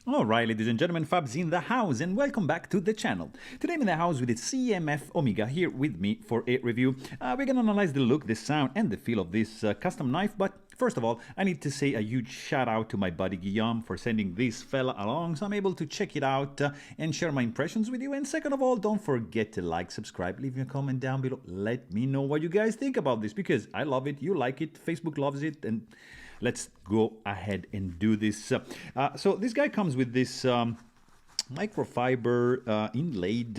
Alright, ladies and gentlemen, Fab's in the house, and welcome back to the channel. Today I'm in the house with the CFM Omega here with me for a review. We're gonna analyze the look, the sound, and the feel of this custom knife, but first of all, I need to say a huge shout out to my buddy Guillaume for sending this fella along, so I'm able to check it out and share my impressions with you. And second of all, don't forget to like, subscribe, leave me a comment down below. Let me know what you guys think about this, because I love it, you like it, Facebook loves it, and let's go ahead and do this. So this guy comes with this microfiber inlaid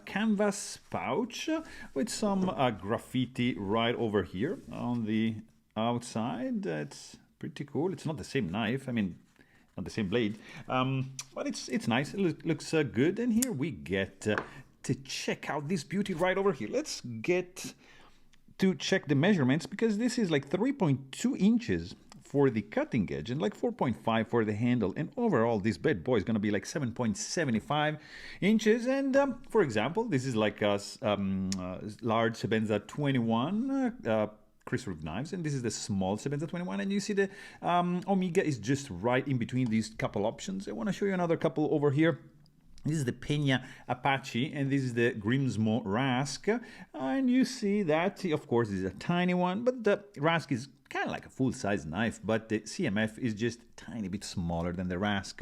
canvas pouch with some graffiti right over here on the outside. That's pretty cool. It's not the same knife. I mean, not the same blade, but it's nice. It looks good. And here we get to check out this beauty right over here. Let's get to check the measurements, because this is like 3.2 inches for the cutting edge and like 4.5 for the handle, and overall this bad boy is going to be like 7.75 inches. And for example, this is like a large Sebenza 21 Chris Rook knives, and this is the small Sebenza 21, and you see the Omega is just right in between these couple options. I want to show you another couple over here. This is the Peña Apache, and this is the Grimsmo Rask. And you see that, of course, this is a tiny one, but the Rask is kind of like a full-size knife, but the CMF is just a tiny bit smaller than the Rask.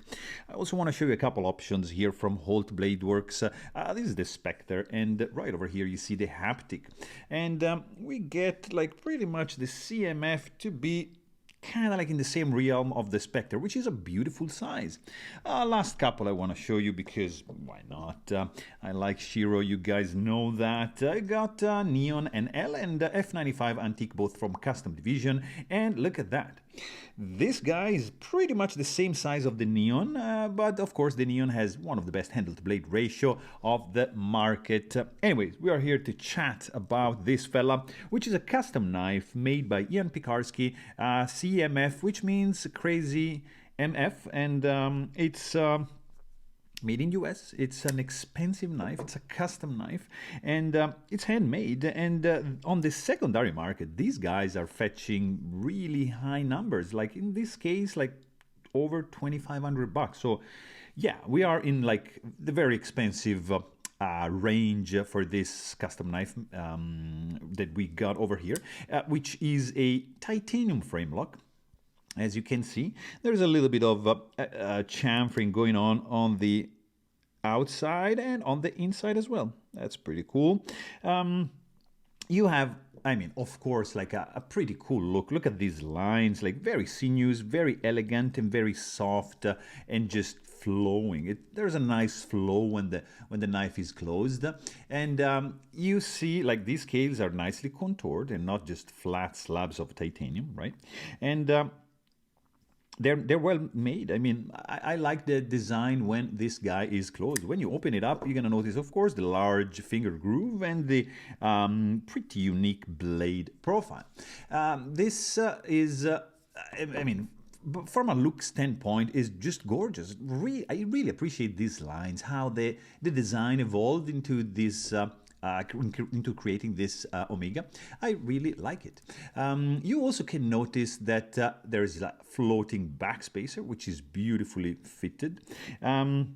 I also want to show you a couple options here from Holt Blade Works. This is the Spectre, and right over here you see the Haptic. And we get like pretty much the CMF to be kind of like in the same realm of the Spectre, which is a beautiful size. Last couple I want to show you, because why not? I like Shiro, you guys know that. I got Neon NL and F95 Antique, both from Custom Division, and look at that. This guy is pretty much the same size of the Neon, but of course the Neon has one of the best handle to blade ratio of the market. Anyways, we are here to chat about this fella, which is a custom knife made by Ian Piekarski, CMF, which means Crazy MF, and it's made in US. It's an expensive knife. It's a custom knife, and it's handmade. And on the secondary market, these guys are fetching really high numbers. Like in this case, like over $2,500. So yeah, we are in like the very expensive range for this custom knife that we got over here, which is a titanium frame lock. As you can see, there's a little bit of chamfering going on the outside and on the inside as well. That's pretty cool. You have, I mean, of course, like a pretty cool look. Look at these lines, like very sinuous, very elegant, and very soft, and just flowing. There's a nice flow when the knife is closed, and you see like these scales are nicely contoured and not just flat slabs of titanium, right? And they're well made. I mean, I like the design when this guy is closed. When you open it up, you're gonna notice, of course, the large finger groove and the pretty unique blade profile. This is, I mean, from a look standpoint, is just gorgeous. I really appreciate these lines, how the design evolved into this. Into creating this Omega. I really like it. You also can notice that there is a floating backspacer, which is beautifully fitted. It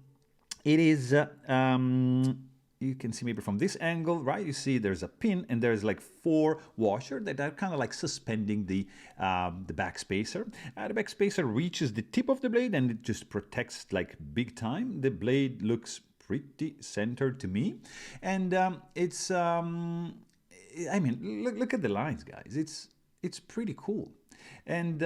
is, you can see maybe from this angle, right? You see there's a pin, and there's like 4 washers that are kind of like suspending the backspacer. The backspacer reaches the tip of the blade, and it just protects like big time. The blade looks pretty centered to me, and it's I mean, look at the lines, guys. It's pretty cool. And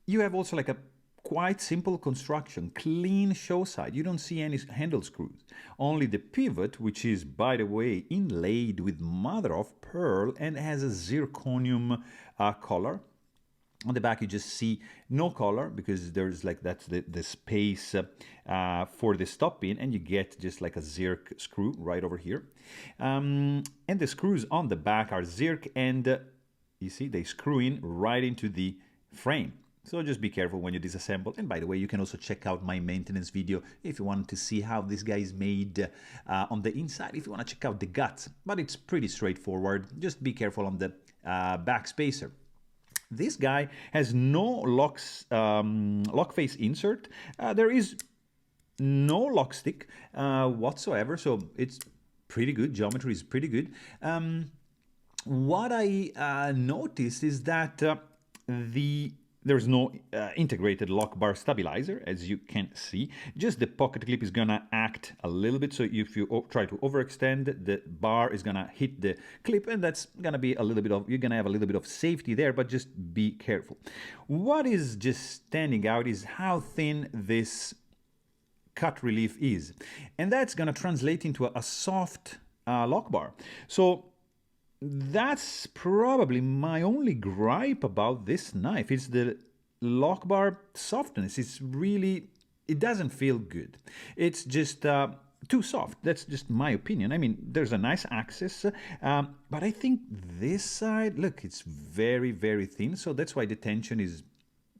you have also like a quite simple construction, clean show side. You don't see any handle screws, only the pivot, which is, by the way, inlaid with mother of pearl and has a zirconium collar. On the back, you just see no collar, because there's like that's the space for the stop pin, and you get just like a zirc screw right over here. And the screws on the back are zirc, and you see they screw in right into the frame. So just be careful when you disassemble. And by the way, you can also check out my maintenance video if you want to see how this guy is made on the inside, if you want to check out the guts. But it's pretty straightforward. Just be careful on the back spacer. This guy has no lock face insert. There is no lock stick whatsoever, so it's pretty good. Geometry is pretty good. What I noticed is that there's no integrated lock bar stabilizer, as you can see. Just the pocket clip is gonna act a little bit, so if you try to overextend, the bar is gonna hit the clip, and that's gonna be a little bit of, you're gonna have a little bit of safety there, but just be careful. What is just standing out is how thin this cut relief is, and that's gonna translate into a soft lock bar. So that's probably my only gripe about this knife. It's the lock bar softness. It's really, it doesn't feel good. It's just too soft. That's just my opinion. I mean, there's a nice access, but I think this side, look, it's very, very thin. So that's why the tension is,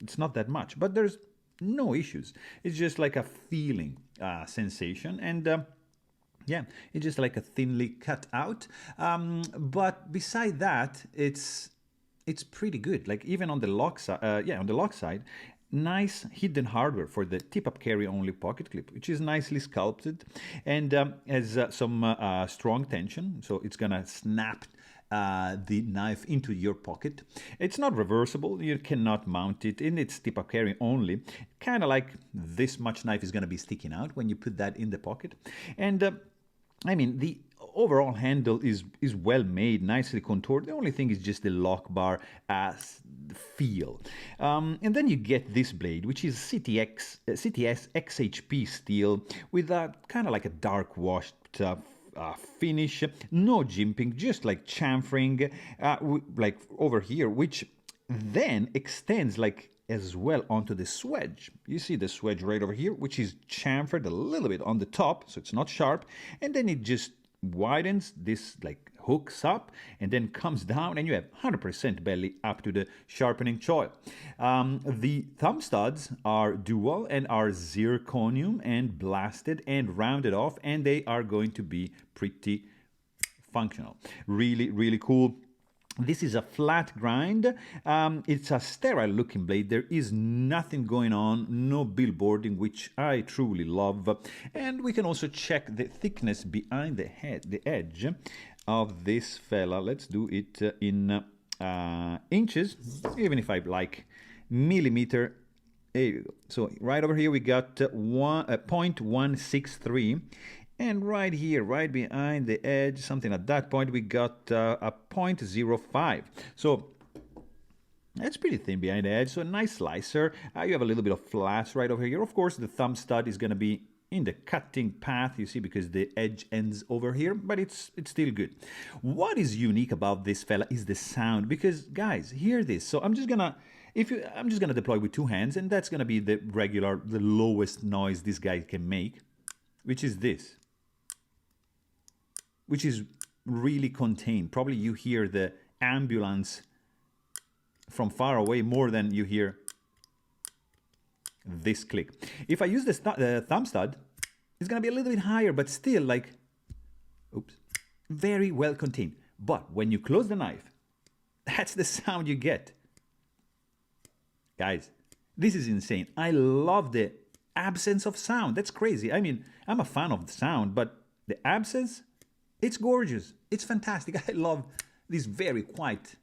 it's not that much, but there's no issues. It's just like a feeling sensation, and yeah, it's just like a thinly cut out. But beside that, it's pretty good. Like even on the lock side, on the lock side, nice hidden hardware for the tip-up carry-only pocket clip, which is nicely sculpted and has some strong tension, so it's gonna snap the knife into your pocket. It's not reversible, you cannot mount it, and it's tip-up carry only. Kind of like this much knife is gonna be sticking out when you put that in the pocket. And I mean, the overall handle is well made, nicely contoured. The only thing is just the lock bar feel. And then you get this blade, which is CTS XHP steel with a kind of like a dark washed finish. No jimping, just like chamfering, like over here, which then extends like as well onto the swedge. You see the swedge right over here, which is chamfered a little bit on the top, so it's not sharp, and then it just widens, this like hooks up and then comes down, and you have 100% belly up to the sharpening choil. The thumb studs are dual and are zirconium and blasted and rounded off, and they are going to be pretty functional. Really, really cool. This is a flat grind. It's a sterile looking blade. There is nothing going on, no billboarding, which I truly love. And we can also check the thickness behind the edge of this fella. Let's do it in inches, even if I like millimeter. There you go. So right over here we got 0.163. And right here, right behind the edge, something at that point, we got a 0.05. So that's pretty thin behind the edge. So a nice slicer. You have a little bit of flash right over here. Of course, the thumb stud is going to be in the cutting path, you see, because the edge ends over here, but it's still good. What is unique about this fella is the sound, because guys, hear this. So I'm just gonna deploy with two hands, and that's gonna be the lowest noise this guy can make, which is this, which is really contained. Probably you hear the ambulance from far away more than you hear this click. If I use the thumb stud, it's gonna be a little bit higher, but still like, oops, very well contained. But when you close the knife, that's the sound you get. Guys, this is insane. I love the absence of sound. That's crazy. I mean, I'm a fan of the sound, but the absence, it's gorgeous. It's fantastic. I love this very quiet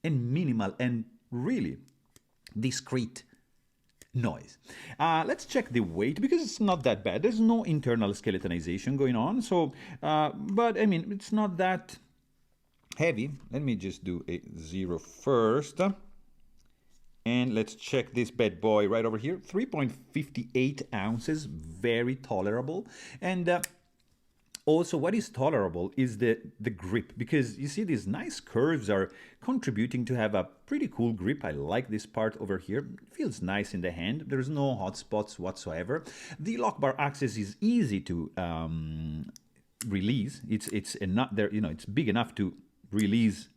and minimal and really discreet noise. Let's check the weight, because it's not that bad. There's no internal skeletonization going on. So, but I mean, it's not that heavy. Let me just do a 0 first. And let's check this bad boy right over here. 3.58 ounces, very tolerable. And also, what is tolerable is the grip, because you see these nice curves are contributing to have a pretty cool grip. I like this part over here. It feels nice in the hand. There's no hot spots whatsoever. The lock bar access is easy to release. It's enough there, you know, it's big enough to release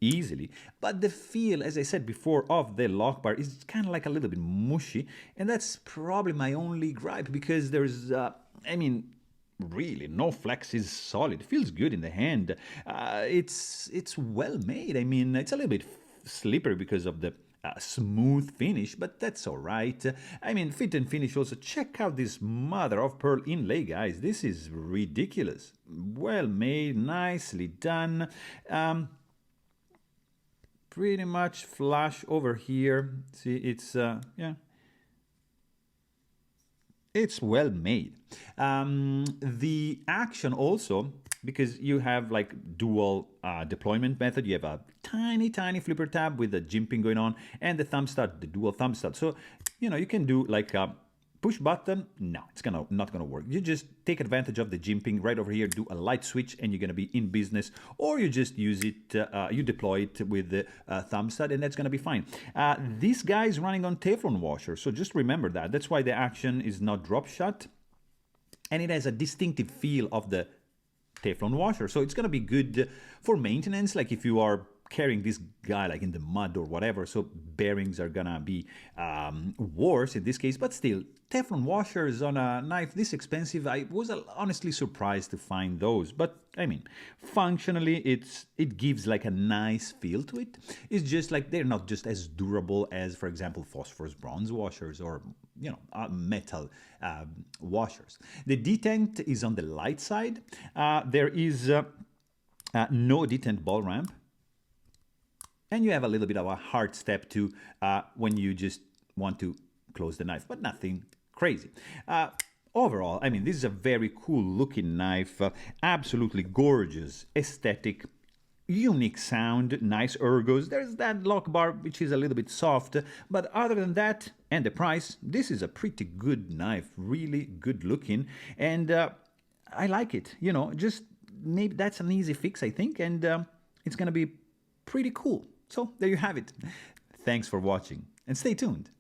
easily, but the feel, as I said before, of the lock bar is kind of like a little bit mushy, and that's probably my only gripe, because there's I mean, really no flex, is solid, feels good in the hand. It's well made. I mean, it's a little bit slippery because of the smooth finish, but that's all right. I mean, fit and finish also. Check out this mother of pearl inlay, guys. This is ridiculous. Well made, nicely done. Pretty much flush over here. See, it's yeah, it's well made. The action also, because you have like dual deployment method, you have a tiny flipper tab with the jimping going on and the thumb start, the dual thumb start. So, you know, you can do like a push button. No, it's not gonna work. You just take advantage of the jimping right over here, do a light switch, and you're gonna be in business. Or you just use it, you deploy it with the thumb stud, and that's gonna be fine. This guy is running on Teflon washer, so just remember that. That's why the action is not drop shot, and it has a distinctive feel of the Teflon washer. So it's gonna be good for maintenance, like if you are carrying this guy like in the mud or whatever, so bearings are gonna be worse in this case, but still, Teflon washers on a knife this expensive, I was honestly surprised to find those. But I mean, functionally, it gives like a nice feel to it. It's just like they're not just as durable as, for example, phosphorus bronze washers or, you know, metal washers. The detent is on the light side. There is no detent ball ramp. And you have a little bit of a hard step to when you just want to close the knife, but nothing crazy. Overall, I mean, this is a very cool looking knife, absolutely gorgeous, aesthetic, unique sound, nice ergos. There's that lock bar, which is a little bit soft, but other than that, and the price, this is a pretty good knife, really good looking, and I like it. You know, just maybe that's an easy fix, I think, and it's gonna be pretty cool. So there you have it. Thanks for watching and stay tuned.